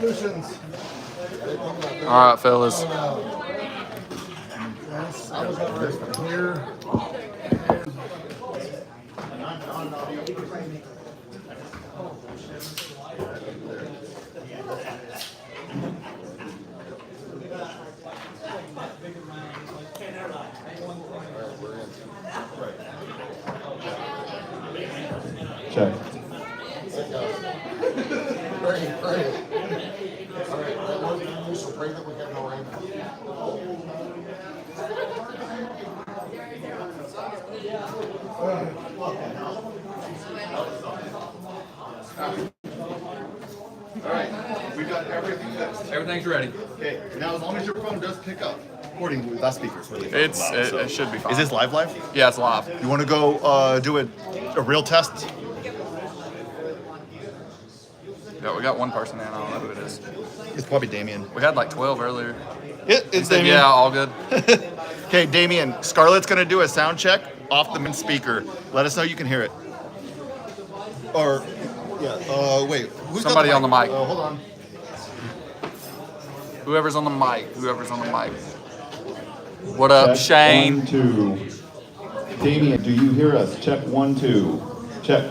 resolutions. All right, fellas. Yes, I was not ready from here. Check. Pray. All right, so pray that we have no rain. All right, we've got everything fixed. Everything's ready. Okay, now as long as your phone does pick up, recording with that speaker's really loud. It should be fine. Is this live? Yeah, it's live. You want to go do a real test? Yeah, we got one person in. I don't know who it is. It's probably Damien. We had like 12 earlier. It's Said, Damien. yeah, all good. Okay, Damien, Scarlett's going to do a sound check off the main speaker. Let us know you can hear it. Or, yeah, wait. Who's got Somebody on the mic. Hold on. Whoever's on the mic. What up, Check, Shane? 1, 2. Damien, do you hear us? Check 1, 2. Check.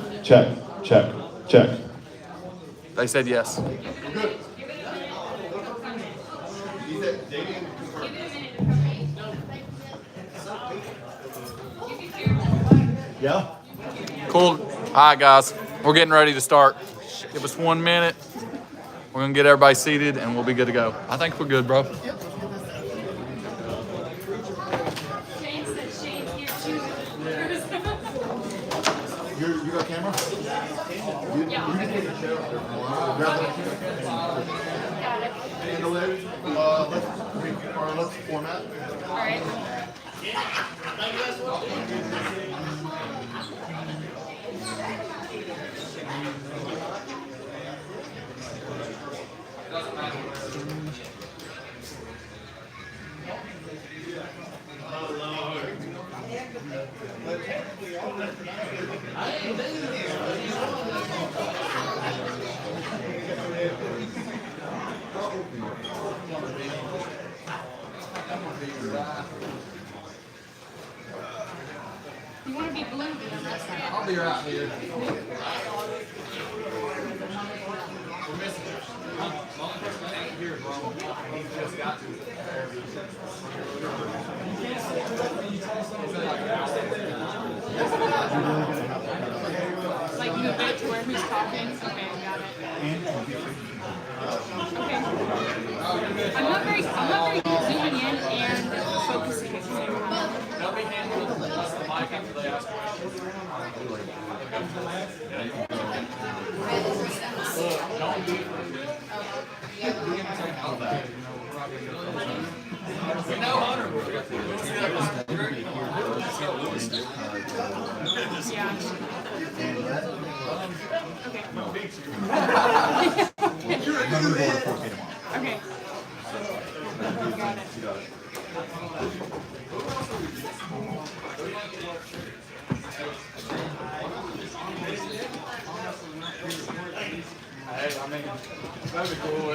They said yes. Good. Yeah? Cool. All right, guys. We're getting ready to start. Give us 1 minute. We're going to get everybody seated, and we'll be good to go. I think we're good, bro. You got a camera? You can take a chair up there. Grab that chair. Handle it. Let's format. All right. You want to be blue, then that's fine. I'll be right here. Like move it to where who's talking. Okay, got it. Okay. I'm not very good zooming in and focusing at the same time. Okay. Got it. Hey, I mean, that'd be cool.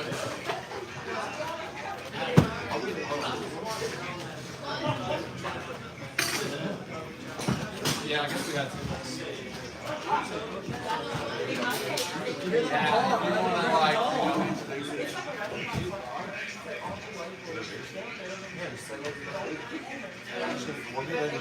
Yeah, I guess we got to. Yeah, if you want to like,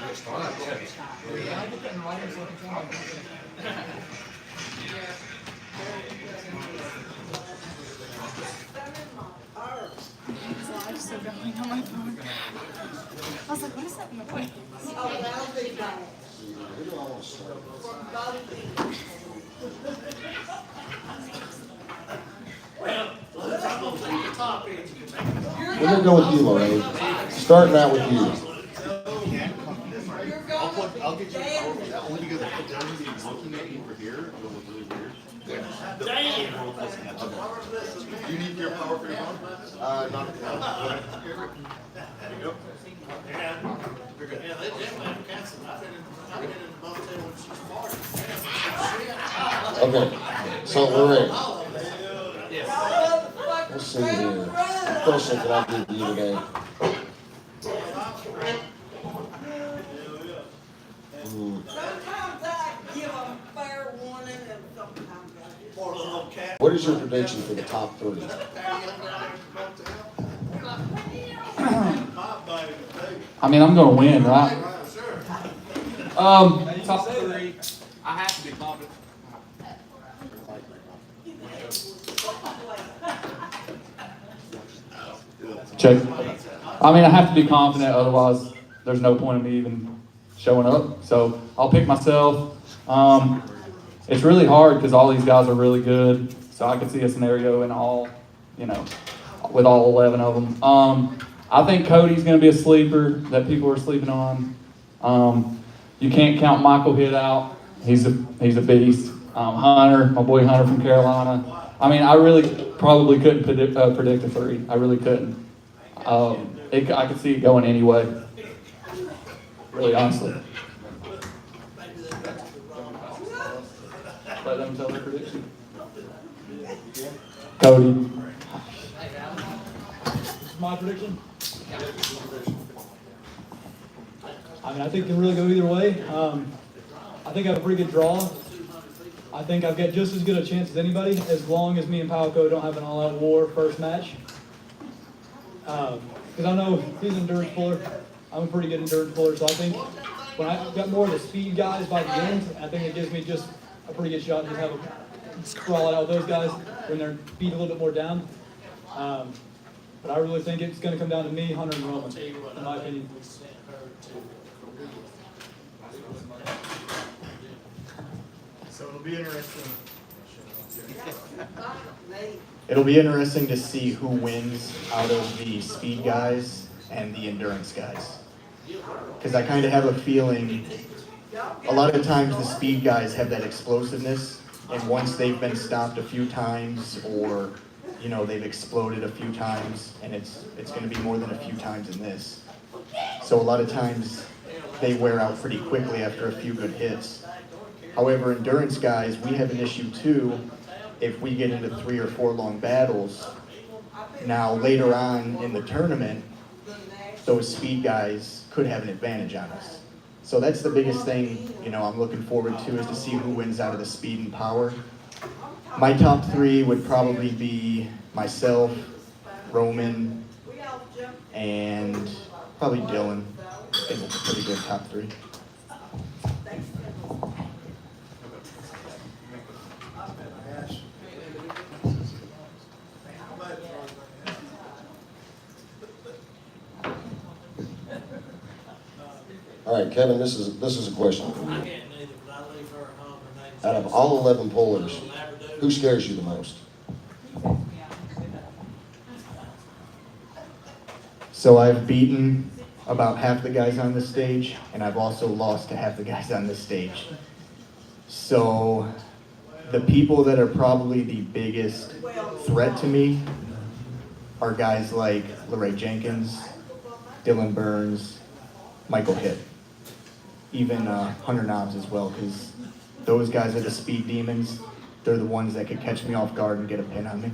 It's live still going on my phone. I was like, what is that in the way? We're gonna go with you, Lorraine. Starting out with you. I'll get you a power for that. Only because they're going to be looking at you over here. It'll look really weird. Do you need your power for your phone? Not at the moment. There you go. Yeah, they definitely have canceled. I've been in the motel when she's 40. Okay, so Lorraine. Let's see here. What question can I give you today? Sometimes I give them fair warning and sometimes I just. Poor little cat. What is your prediction for the top three? My buddy, too. I mean, I'm gonna win, right? Sure. Top three. I have to be confident. Check. I mean, I have to be confident, otherwise there's no point in me even showing up. So I'll pick myself. It's really hard because all these guys are really good. So I could see a scenario in all, with all 11 of them. I think Cody's going to be a sleeper that people are sleeping on. You can't count Michael Hitt out. He's a beast. Hunter, my boy Hunter from Carolina. I mean, I really probably couldn't predict a three. I really couldn't. I could see it going anyway. Really, honestly. Let them tell their prediction. Cody. My prediction? I mean, I think it can really go either way. I think I have a pretty good draw. I think I've got just as good a chance as anybody, as long as me and Palco don't have an all-out war first match. Because I know he's an endurance puller. I'm a pretty good endurance puller, so I think when I've got more of the speed guys by the end, I think it gives me just a pretty good shot to just have a crawl it out with those guys when their feet a little bit more down. But I really think it's going to come down to me, Hunter, and Roman, in my opinion. So it'll be interesting. Me. It'll be interesting to see who wins out of the speed guys and the endurance guys. Because I kind of have a feeling a lot of times the speed guys have that explosiveness, and once they've been stopped a few times or they've exploded a few times, and it's going to be more than a few times in this. So a lot of times they wear out pretty quickly after a few good hits. However, endurance guys, we have an issue too if we get into 3 or 4 long battles. Now later on in the tournament, those speed guys could have an advantage on us. So that's the biggest thing, I'm looking forward to, is to see who wins out of the speed and power. My top 3 would probably be myself, Roman, and probably Dylan. I think it's a pretty good top 3. All right, Kevin, this is a question. I can't neither, but I leave her home. Her name's. Out of all 11 pullers, who scares you the most? So I've beaten about half the guys on this stage, and I've also lost to half the guys on this stage. So the people that are probably the biggest threat to me are guys like LeRae Jenkins, Dylan Burns, Michael Hitt, even Hunter Knobs as well, because those guys are the speed demons. They're the ones that could catch me off guard and get a pin on me.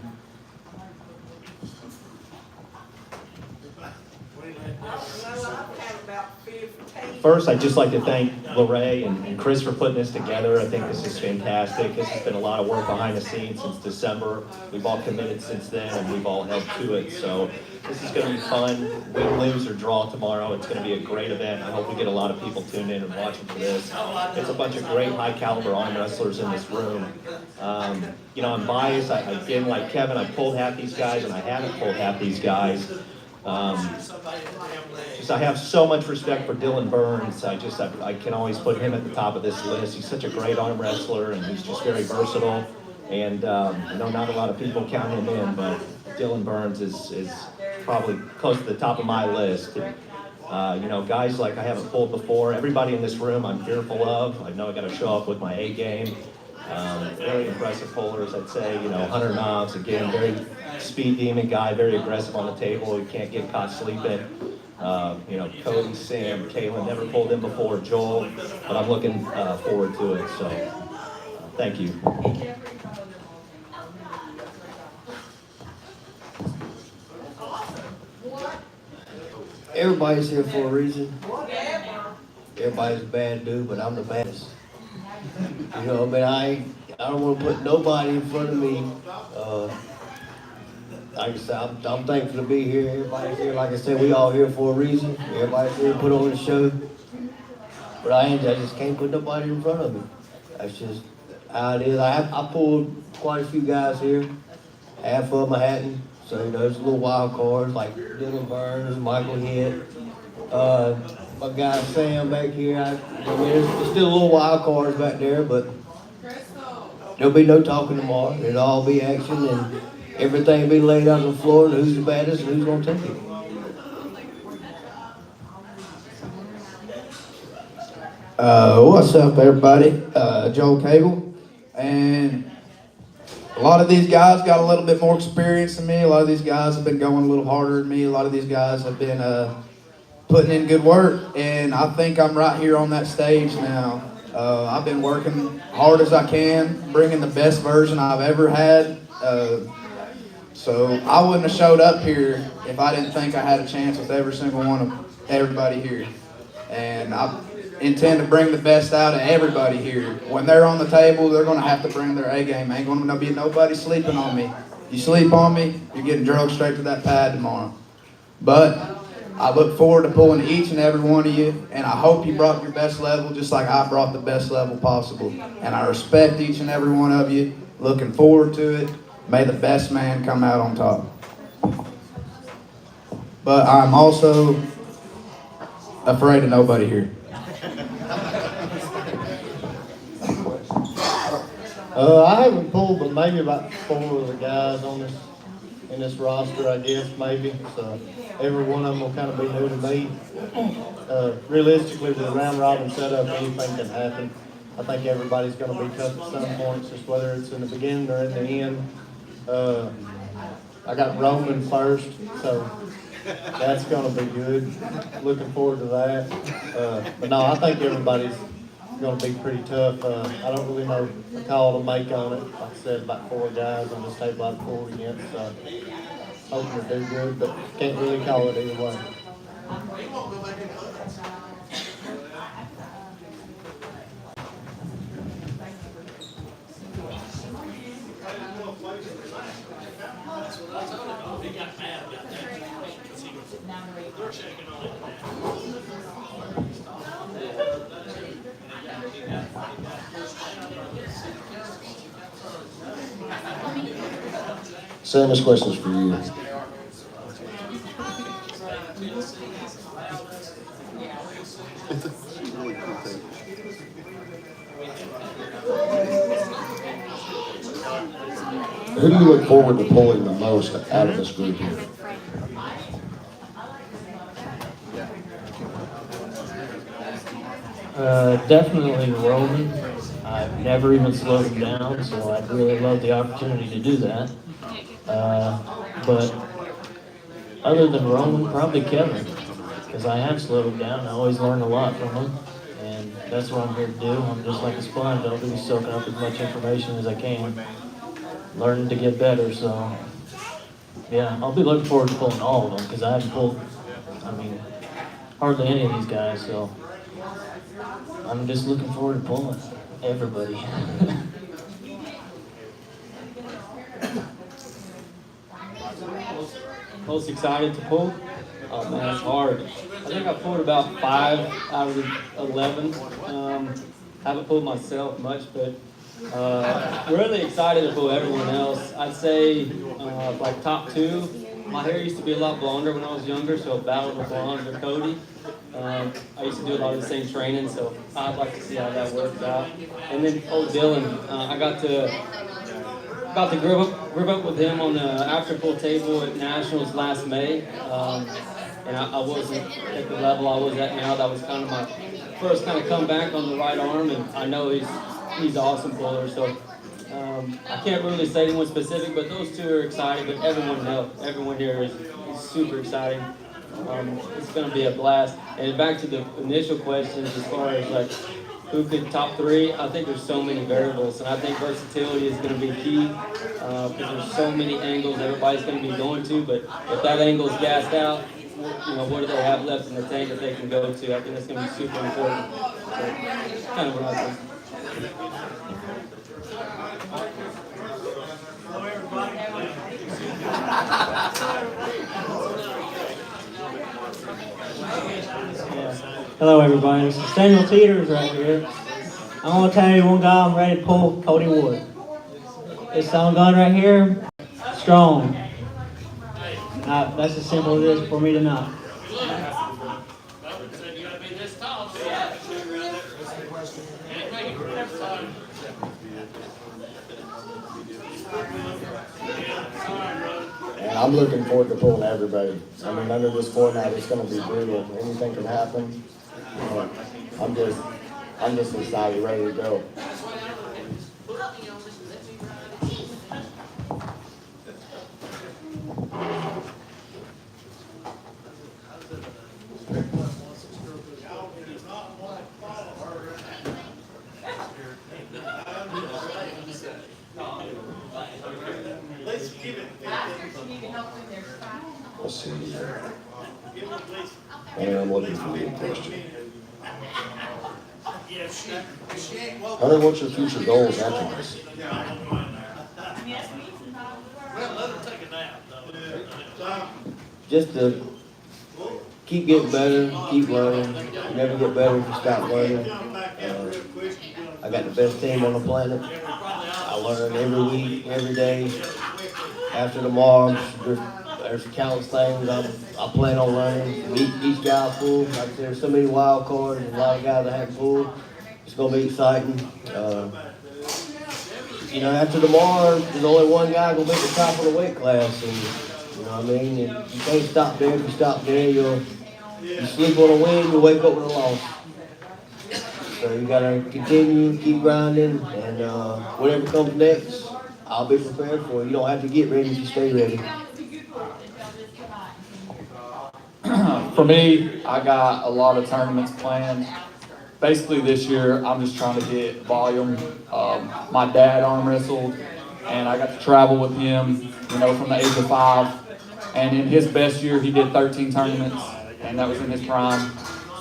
First, I'd just like to thank LeRae and Chris for putting this together. I think this is fantastic. This has been a lot of work behind the scenes since December. We've all committed since then, and we've all held to it. So this is going to be fun. Win, lose, or draw tomorrow. It's going to be a great event. I hope we get a lot of people tuned in and watching for this. It's a bunch of great high-caliber arm wrestlers in this room. I'm biased. Again, like Kevin, I pulled half these guys, and I haven't pulled half these guys. I have so much respect for Dylan Burns. I can always put him at the top of this list. He's such a great arm wrestler, and he's just very versatile. And I know not a lot of people count him in, but Dylan Burns is probably close to the top of my list. Guys like I haven't pulled before. Everybody in this room I'm fearful of. I know I got to show up with my A game. Very impressive pullers, I'd say. Hunter Knobs, again, very speed demon guy, very aggressive on the table. You can't get caught sleeping. Cody, Sam, Kalen, never pulled in before. Joel, but I'm looking forward to it. So, thank you. everybody's here for a reason. Everybody's a bad dude, but I'm the baddest. You know, I don't want to put nobody in front of me. Like I said, I'm thankful to be here. Everybody's here. Like I said, we all here for a reason. Everybody's here to put on the show. But I just can't put nobody in front of me. That's just how it is. I pulled quite a few guys here. Half of them I hadn't. So, you know, there's a little wild cards like Dylan Burns, Michael Hitt, my guy Sam back here. I mean, there's still a little wild cards back there, but there'll be no talking tomorrow. It'll all be action and everything will be laid out on the floor and who's the baddest and who's going to take it. What's up, everybody? Joe Cable, and a lot of these guys got a little bit more experience than me. A lot of these guys have been going a little harder than me. A lot of these guys have been putting in good work, and I think I'm right here on that stage now. I've been working hard as I can, bringing the best version I've ever had. So I wouldn't have showed up here if I didn't think I had a chance with every single one of everybody here. And I intend to bring the best out of everybody here. When they're on the table, they're going to have to bring their A game. Ain't going to be nobody sleeping on me. You sleep on me, you're getting drugged straight to that pad tomorrow. But I look forward to pulling each and every one of you, and I hope you brought your best level just like I brought the best level possible. And I respect each and every one of you. Looking forward to it. May the best man come out on top. But I'm also afraid of nobody here. I haven't pulled, but maybe about 4 of the guys in this roster, I guess, maybe. So every one of them will kind of be new to me. Realistically, with the round robin setup, anything can happen. I think everybody's going to be tough at some points, just whether it's in the beginning or in the end. I got Roman first, so that's going to be good. Looking forward to that. But no, I think everybody's going to be pretty tough. I don't really know the call to make on it. Like I said, about 4 guys on this table I've pulled against. So hoping to do good, but can't really call it either way. Sam, this question's for you. Who do you look forward to pulling the most out of this group here? Definitely Roman. I've never even slowed him down, so I'd really love the opportunity to do that. But other than Roman, probably Kevin, because I have slowed him down. I always learn a lot from him, and that's what I'm here to do. I'm just like a sponge. I'll be soaking up as much information as I can, learning to get better. So, yeah, I'll be looking forward to pulling all of them, because I haven't pulled, hardly any of these guys, so I'm just looking forward to pulling everybody. Most excited to pull? Oh man, it's hard. I think I pulled about 5 out of the 11. Haven't pulled myself much, but really excited to pull everyone else. I'd say like top 2. My hair used to be a lot blonder when I was younger, so battle with blonde or Cody. I used to do a lot of the same training, so I'd like to see how that works out. And then old Dylan, I got to group up with him on the after pool table at Nationals last May. And I wasn't at the level I was at now. That was kind of my first kind of comeback on the right arm, and I know he's an awesome puller. So I can't really say anyone specific, but those 2 are exciting. But everyone here is super exciting. It's going to be a blast. And back to the initial questions, as far as like who could top 3, I think there's so many variables, and I think versatility is going to be key because there's so many angles everybody's going to be going to. But if that angle is gassed out, what do they have left in the tank that they can go to. I think that's going to be super important. So, that's kind of what I think. Hello, everybody. This is Samuel Teeters right here. I want to tell you one guy I'm ready to pull, Cody Wood. This song gun right here, strong. That's as simple as it is for me tonight. And I'm looking forward to pulling everybody. I mean, under this format, it's going to be brutal. Anything can happen. I'm just excited, ready to go. Let's see. And I'm looking for the question. Hunter, what's your future goals after this? Just to keep getting better, keep learning. Never get better if you stop learning. I got the best team on the planet. I learn every week, every day. After tomorrow, there's countless things I plan on learning. Each guy full. Like I said, there's so many wild cards and a lot of guys I haven't pulled. It's going to be exciting. After tomorrow, there's only one guy going to be at the top of the weight class. And, you know what I mean? And you can't stop there. If you stop there, you sleep on a win, you wake up with a loss. So you got to continue, keep grinding, and whatever comes next, I'll be prepared for it. You don't have to get ready if you stay ready. For me, I got a lot of tournaments planned. Basically this year, I'm just trying to get volume. My dad arm wrestled, and I got to travel with him, from the age of 5. And in his best year, he did 13 tournaments, and that was in his prime.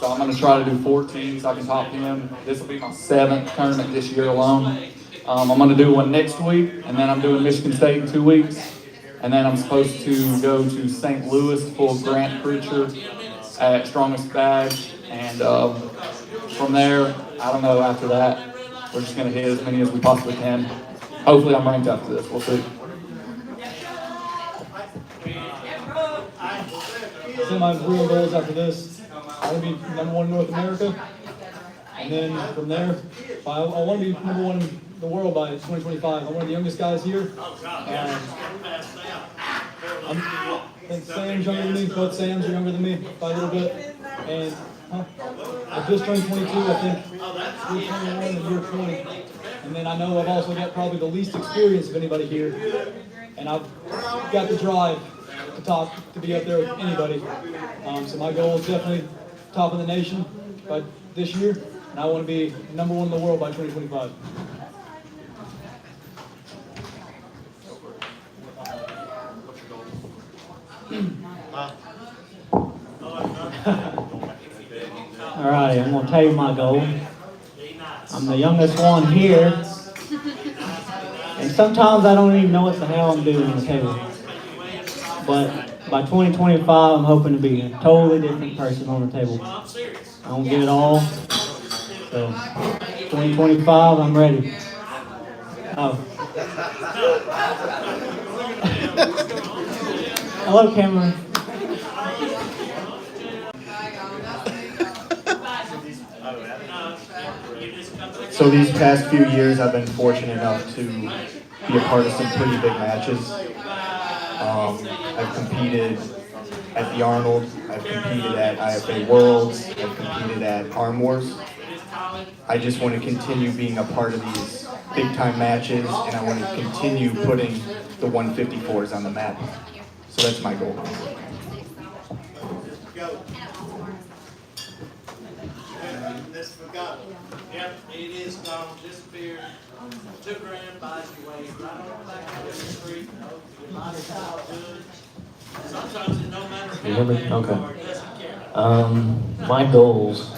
So I'm going to try to do 14 so I can top him. This will be my 7th tournament this year alone. I'm going to do one next week, and then I'm doing Michigan State in 2 weeks. And then I'm supposed to go to St. Louis for Grant Preacher at Strongest Badge. And from there, I don't know, after that, we're just going to hit as many as we possibly can. Hopefully I'm ranked after this. We'll see. So my real goals after this, I want to be #1 in North America. And then from there, I want to be #1 in the world by 2025. I'm one of the youngest guys here. I think Sam's younger than me. Both Sams are younger than me by a little bit. And I just turned 22. I think you're 21 and you're 20. And then I know I've also got probably the least experience of anybody here. And I've got the drive to be up there with anybody. So my goal is definitely top of the nation by this year. And I want to be #1 in the world by 2025. Alrighty, I'm going to tell you my goal. I'm the youngest one here. And sometimes I don't even know what the hell I'm doing on the table. But by 2025, I'm hoping to be a totally different person on the table. I don't get it all. So, 2025, I'm ready. Oh. Hello, Cameron. So these past few years, I've been fortunate enough to be a part of some pretty big matches. I've competed at the Arnold, I've competed at IFA Worlds, I've competed at Arm Wars. I just want to continue being a part of these big time matches, and I want to continue putting the 154s on the map. So that's my goal. That's forgotten. Yep, it is gone, disappeared. $2 buys you way right on the back of the street. Your body's all good. Sometimes it don't matter you hear me? Okay. My goals,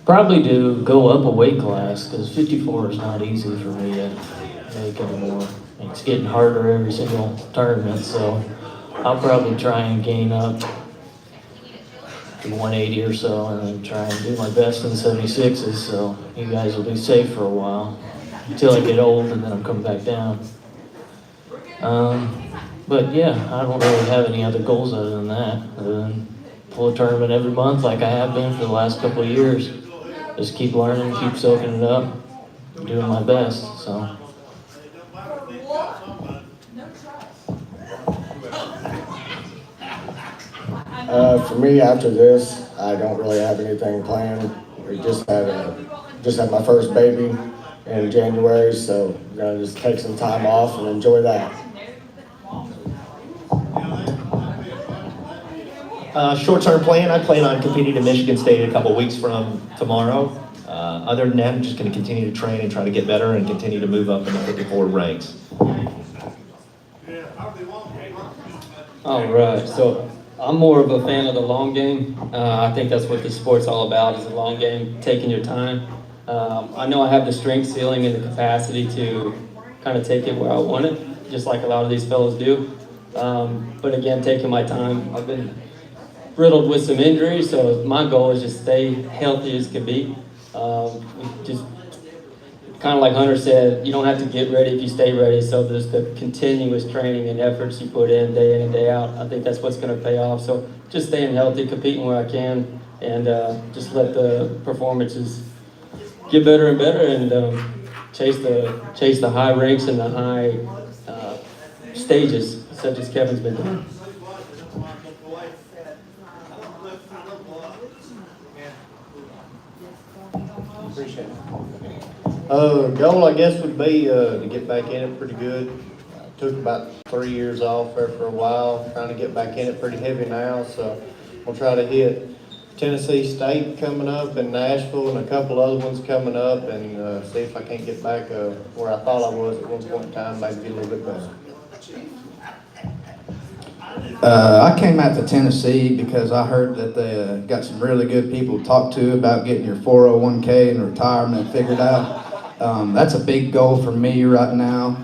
probably to go up a weight class, because 54 is not easy for me to make anymore. It's getting harder every single tournament, so I'll probably try and gain up to 180 or so, and then try and do my best in the 76s, so you guys will be safe for a while, until I get old, and then I'm coming back down. But yeah, I don't really have any other goals other than that, other than pull a tournament every month like I have been for the last couple of years. Just keep learning, keep soaking it up, doing my best, so. For me, after this, I don't really have anything planned. We just had my first baby in January, so I'm gonna just take some time off and enjoy that. Short-term plan, I plan on competing in Michigan State a couple weeks from tomorrow. Other than that, I'm just going to continue to train and try to get better and continue to move up in the 54 ranks. All right, so I'm more of a fan of the long game. I think that's what this sport's all about, is the long game, taking your time. I know I have the strength ceiling and the capacity to kind of take it where I want it, just like a lot of these fellows do. But again, taking my time. I've been riddled with some injuries, so my goal is just stay healthy as can be. Just kind of like Hunter said, you don't have to get ready if you stay ready, so there's the continuous training and efforts you put in and day out. I think that's what's going to pay off. So just staying healthy, competing where I can, and just let the performances get better and better, and chase the high ranks and the high stages, such as Kevin's been doing. Appreciate it. Goal, I guess, would be to get back in it pretty good. Took about 3 years off there for a while, trying to get back in it pretty heavy now. So we'll try to hit Tennessee State coming up and Nashville and a couple other ones coming up, and see if I can't get back where I thought I was at one point in time, maybe get a little bit better. I came out to Tennessee because I heard that they got some really good people to talk to about getting your 401k and retirement figured out. That's a big goal for me right now,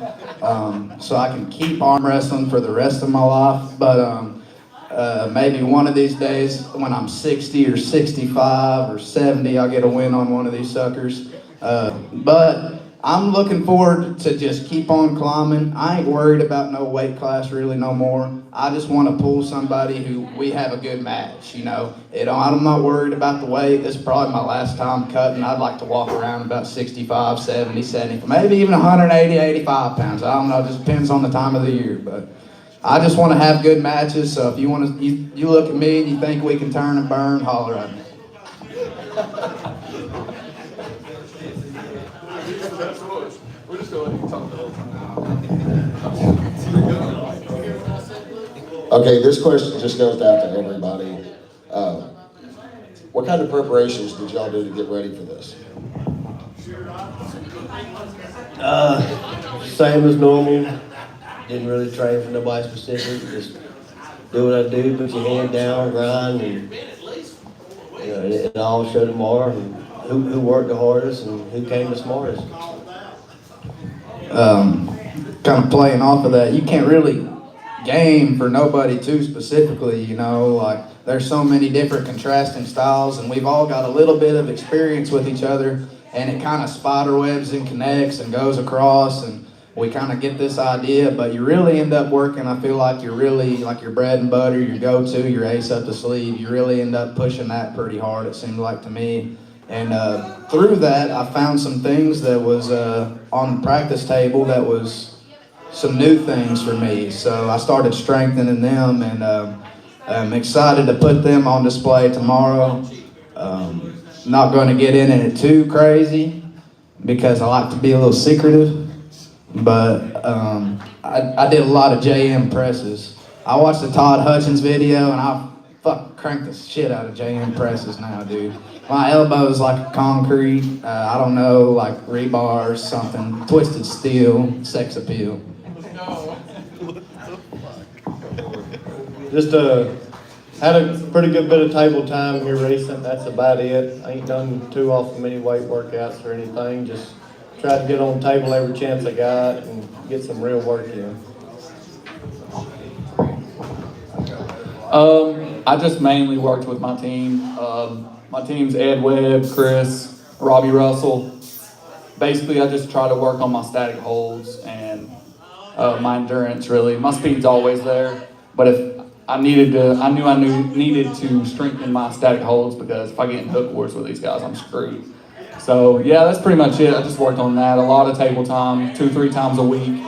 so I can keep arm wrestling for the rest of my life. But maybe one of these days when I'm 60 or 65 or 70, I'll get a win on one of these suckers. But I'm looking forward to just keep on climbing. I ain't worried about no weight class really no more. I just want to pull somebody who we have a good match, you know. I'm not worried about the weight. This is probably my last time cutting. I'd like to walk around about 65, 70, 70, maybe even 180, 85 pounds. I don't know, it just depends on the time of the year. But I just want to have good matches, so if you want to, you look at me and you think we can turn and burn, holler at me. We're just going to talk the whole time. Okay, this question just goes out to everybody. What kind of preparations did y'all do to get ready for this? Same as normal. Didn't really train for nobody specific. Just do what I do, put your hand down, grind, and it all show tomorrow. And who worked the hardest and who came the smartest. Kind of playing off of that, you can't really game for nobody too specifically, you know, like there's so many different contrasting styles and we've all got a little bit of experience with each other and it kind of spider webs and connects and goes across and we kind of get this idea, but you really end up working, I feel like you're really like your bread and butter, your go-to, your ace up the sleeve, you really end up pushing that pretty hard, it seemed like to me. And through that, I found some things that was on the practice table that was some new things for me. So I started strengthening them, and I'm excited to put them on display tomorrow. Not going to get in it too crazy because I like to be a little secretive. But I did a lot of JM presses. I watched the Todd Hutchins video, and I fucking crank the shit out of JM presses now, dude. My elbow's like concrete, I don't know, like rebar or something, twisted steel, sex appeal. Just had a pretty good bit of table time here recent. That's about it. I ain't done too often many weight workouts or anything. Just tried to get on the table every chance I got and get some real work in. I just mainly worked with my team. My team's Ed Webb, Chris, Robbie Russell. Basically, I just try to work on my static holds and my endurance. Really, my speed's always there. But if I needed to, I knew needed to strengthen my static holds because if I get in hook wars with these guys, I'm screwed. So yeah, that's pretty much it. I just worked on that. A lot of table time, 2-3 times a week.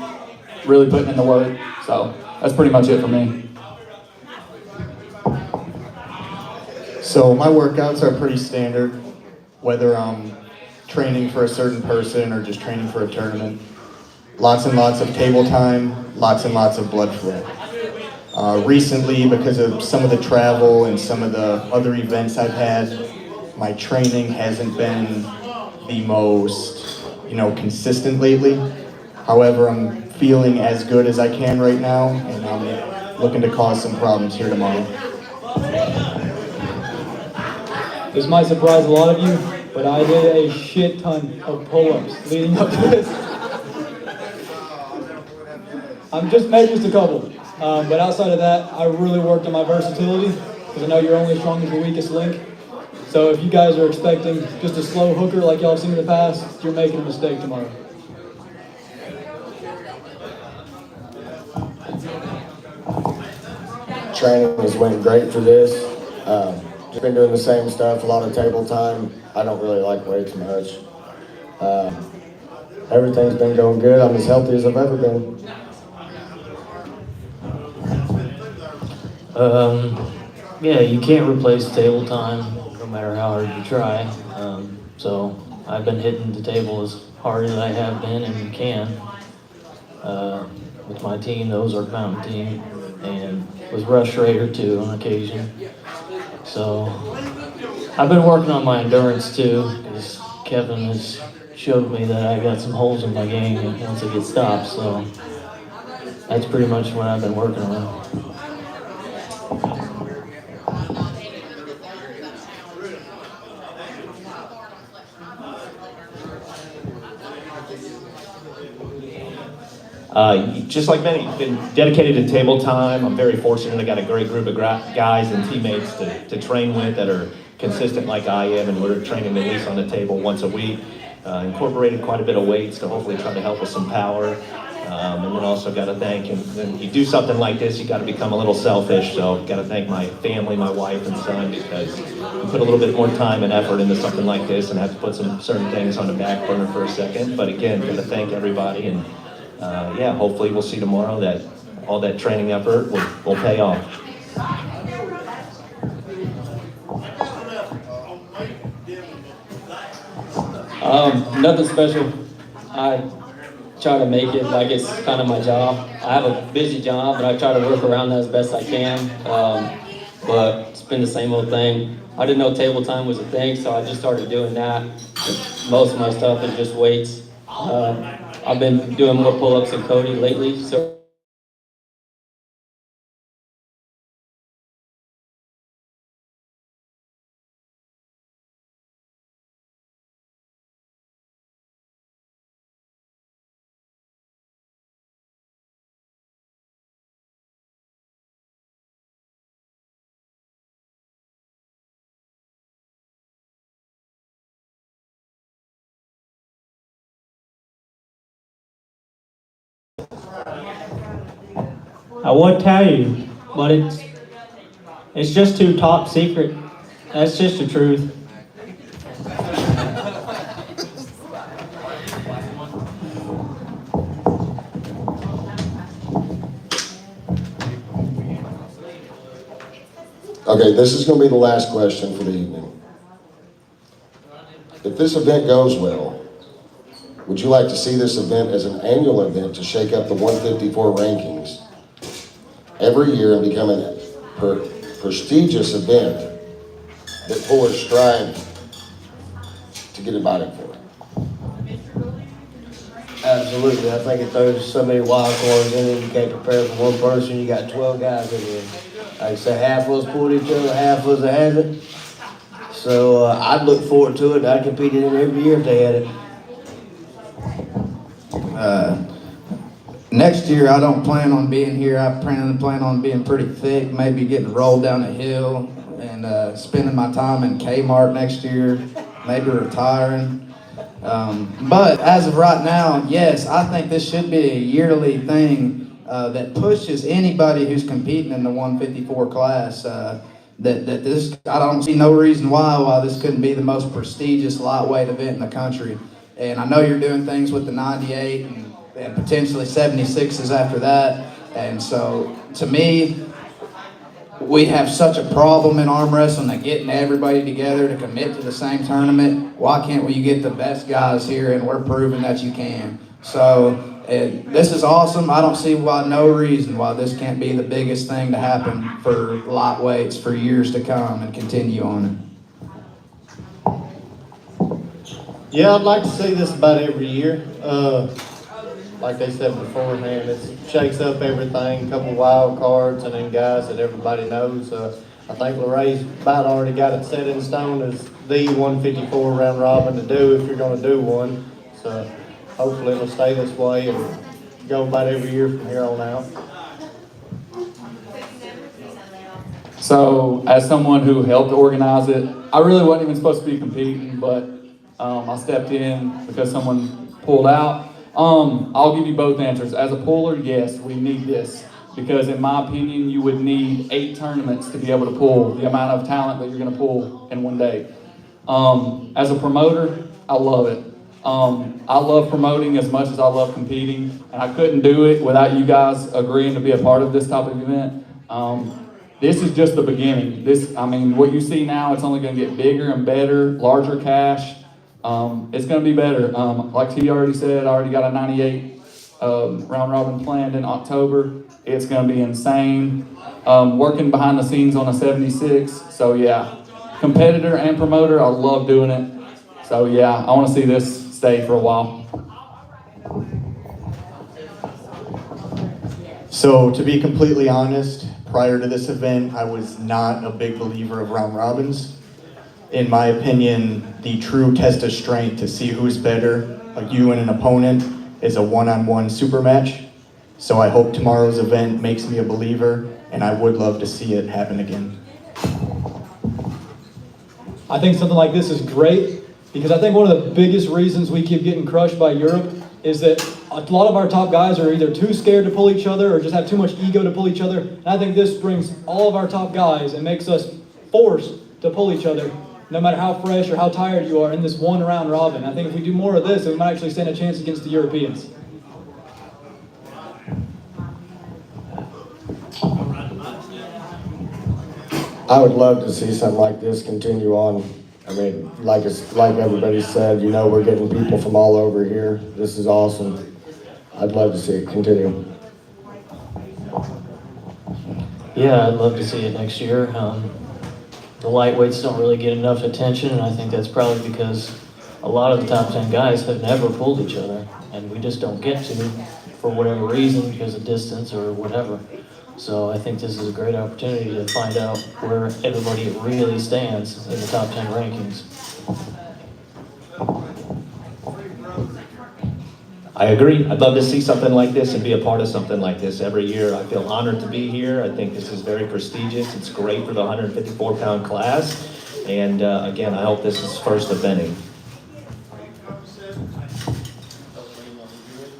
Really putting in the work. So that's pretty much it for me. So my workouts are pretty standard, whether I'm training for a certain person or just training for a tournament. Lots and lots of table time, lots and lots of blood flow. Recently, because of some of the travel and some of the other events I've had, my training hasn't been the most, consistent lately. However, I'm feeling as good as I can right now, and I'm looking to cause some problems here tomorrow. This might surprise a lot of you, but I did a shit ton of pull-ups leading up to this. Maybe just a couple. But outside of that, I really worked on my versatility because I know you're only as strong as your weakest link. So if you guys are expecting just a slow hooker like y'all have seen in the past, you're making a mistake tomorrow. Training has went great for this. Just been doing the same stuff, a lot of table time. I don't really like weights much. Everything's been going good. I'm as healthy as I've ever been. Yeah, you can't replace table time no matter how hard you try. So I've been hitting the table as hard as I have been and can. With my team, the Ozark Mountain team, and with Rush Raider too on occasion. So I've been working on my endurance too, because Kevin has showed me that I got some holes in my game once I get stopped. So that's pretty much what I've been working on. Just like many, been dedicated to table time. I'm very fortunate. I got a great group of guys and teammates to train with that are consistent like I am, and we're training at least on the table once a week. Incorporated quite a bit of weights to hopefully try to help with some power. And then also got to thank, and when you do something like this, you got to become a little selfish. So got to thank my family, my wife and son, because you put a little bit more time and effort into something like this and have to put some certain things on the back burner for a second. But again, got to thank everybody, and yeah, hopefully we'll see tomorrow that all that training effort will pay off. Nothing special. I try to make it like it's kind of my job. I have a busy job, but I try to work around that as best I can. But it's been the same old thing. I didn't know table time was a thing, so I just started doing that. Most of my stuff is just weights. I've been doing more pull-ups than Cody lately, so I would tell you, but it's just too top secret. That's just the truth. Okay, this is going to be the last question for the evening. If this event goes well, would you like to see this event as an annual event to shake up the 154 rankings every year and become a prestigious event that pullers strive to get invited for? Absolutely. I think it throws so many wild cards in it. You can't prepare for one person. You got 12 guys in there. Like I say, half of us pulled each other, half of us hasn't. So I'd look forward to it. I'd compete in it every year if they had it. Next year, I don't plan on being here. I plan on being pretty thick, maybe getting rolled down a hill and spending my time in Kmart next year, maybe retiring. But as of right now, yes, I think this should be a yearly thing that pushes anybody who's competing in the 154 class. I don't see no reason why this couldn't be the most prestigious lightweight event in the country. And I know you're doing things with the 98 and potentially 76s after that. And so, to me, we have such a problem in arm wrestling that getting everybody together to commit to the same tournament. Why can't we get the best guys here, and we're proving that you can. So this is awesome. I don't see no reason why this can't be the biggest thing to happen for lightweights for years to come and continue on. Yeah, I'd like to see this about every year. Like they said beforehand, it shakes up everything, a couple wild cards, and then guys that everybody knows. I think Laray's about already got it set in stone as the 154 round robin to do if you're going to do one. So hopefully it'll stay this way and go about every year from here on out. So, as someone who helped organize it, I really wasn't even supposed to be competing, but I stepped in because someone pulled out. I'll give you both answers. As a puller, yes, we need this. Because in my opinion, you would need 8 tournaments to be able to pull the amount of talent that you're going to pull in one day. As a promoter, I love it. I love promoting as much as I love competing, and I couldn't do it without you guys agreeing to be a part of this type of event. This is just the beginning. What you see now, it's only going to get bigger and better, larger cash. It's going to be better. Like T already said, I already got a 98 round robin planned in October. It's going to be insane. Working behind the scenes on a 76. So yeah, competitor and promoter, I love doing it. So yeah, I want to see this stay for a while. So to be completely honest, prior to this event, I was not a big believer of round robins. In my opinion, the true test of strength to see who's better, like you and an opponent, is a one-on-one super match. So I hope tomorrow's event makes me a believer, and I would love to see it happen again. I think something like this is great because I think one of the biggest reasons we keep getting crushed by Europe is that a lot of our top guys are either too scared to pull each other or just have too much ego to pull each other. And I think this brings all of our top guys and makes us forced to pull each other, no matter how fresh or how tired you are in this one round robin. I think if we do more of this, we might actually stand a chance against the Europeans. I would love to see something like this continue on. I mean, like everybody said, we're getting people from all over here. This is awesome. I'd love to see it continue. Yeah, I'd love to see it next year. The lightweights don't really get enough attention, and I think that's probably because a lot of the top 10 guys have never pulled each other, and we just don't get to for whatever reason, because of distance or whatever. So I think this is a great opportunity to find out where everybody really stands in the top 10 rankings. I agree. I'd love to see something like this and be a part of something like this every year. I feel honored to be here. I think this is very prestigious. It's great for the 154-pound class. And again, I hope this is first of many.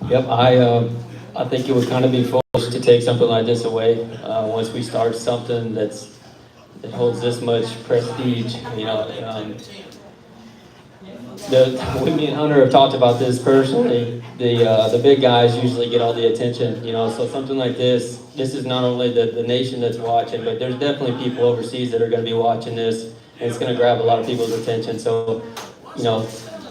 Yep, I think it would kind of be foolish to take something like this away once we start something that holds this much prestige. Me and Hunter have talked about this personally. The big guys usually get all the attention, so something like this is not only the nation that's watching, but there's definitely people overseas that are going to be watching this, and it's going to grab a lot of people's attention. So,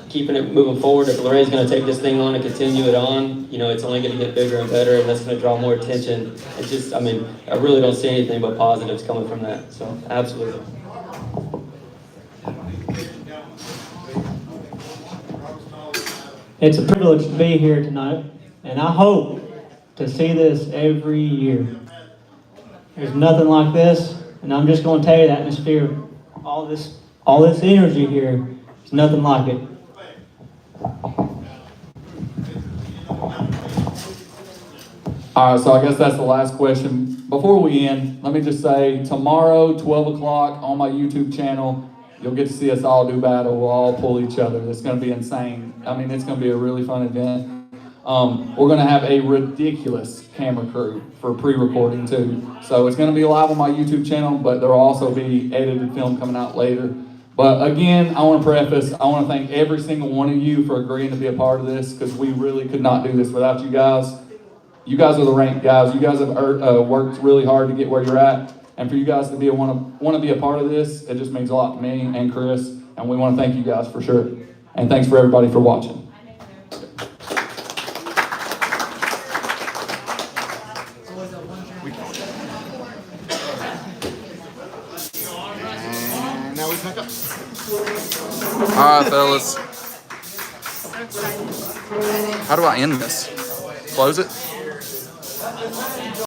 keeping it moving forward, if Laray's going to take this thing on and continue it on, it's only going to get bigger and better, and that's going to draw more attention. It's just, I really don't see anything but positives coming from that, so absolutely. It's a privilege to be here tonight, and I hope to see this every year. There's nothing like this, and I'm just going to tell you the atmosphere, all this energy here, is nothing like it. All right, so I guess that's the last question. Before we end, let me just say, tomorrow, 12 o'clock on my YouTube channel, you'll get to see us all do battle. We'll all pull each other. It's going to be insane. I mean, it's going to be a really fun event. We're going to have a ridiculous camera crew for pre-recording too. So it's going to be live on my YouTube channel, but there will also be edited film coming out later. But again, I want to preface, I want to thank every single one of you for agreeing to be a part of this, because we really could not do this without you guys. You guys are the ranked guys. You guys have worked really hard to get where you're at. And for you guys to want to be a part of this, it just means a lot to me and Chris. And we want to thank you guys for sure. And thanks for everybody for watching. And now we pack up. All right, fellas. How do I end this? Close it?